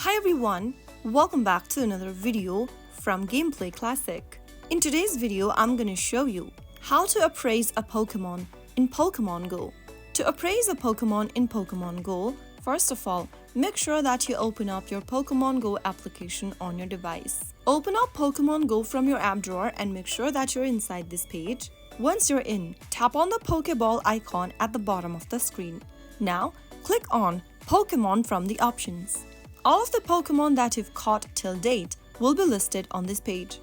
Hi everyone, welcome back to another video from Gameplay Classic. In today's video, I'm gonna show you how to appraise a Pokemon in Pokemon Go. To appraise a Pokemon in Pokemon Go, first of all, make sure that you open up your Pokemon Go application on your device. Open up Pokemon Go from your app drawer and make sure that you're inside this page. Once you're in, tap on the Pokeball icon at the bottom of the screen. Now, click on Pokemon from the options. All of the Pokemon that you've caught till date will be listed on this page.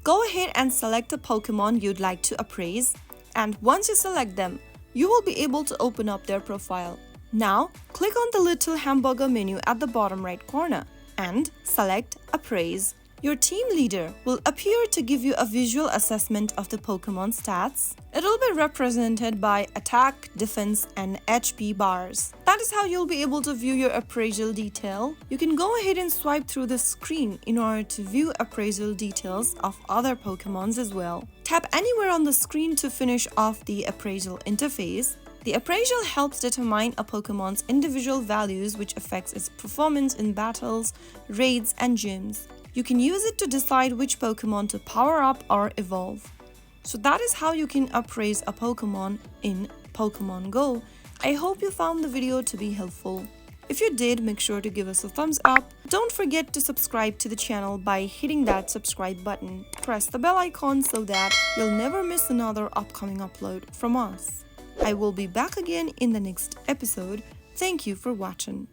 Go ahead and select the Pokemon you'd like to appraise, and once you select them, you will be able to open up their profile. Now, click on the little hamburger menu at the bottom right corner and select Appraise. Your team leader will appear to give you a visual assessment of the Pokemon stats. It'll be represented by attack, defense, and HP bars. That is how you'll be able to view your appraisal detail. You can go ahead and swipe through the screen in order to view appraisal details of other Pokemons as well. Tap anywhere on the screen to finish off the appraisal interface. The appraisal helps determine a Pokemon's individual values, which affects its performance in battles, raids, and gyms. You can use it to decide which Pokemon to power up or evolve. So that is how you can appraise a Pokemon in Pokemon Go. I hope you found the video to be helpful. If you did, make sure to give us a thumbs up. Don't forget to subscribe to the channel by hitting that subscribe button. Press the bell icon so that you'll never miss another upcoming upload from us. I will be back again in the next episode. Thank you for watching.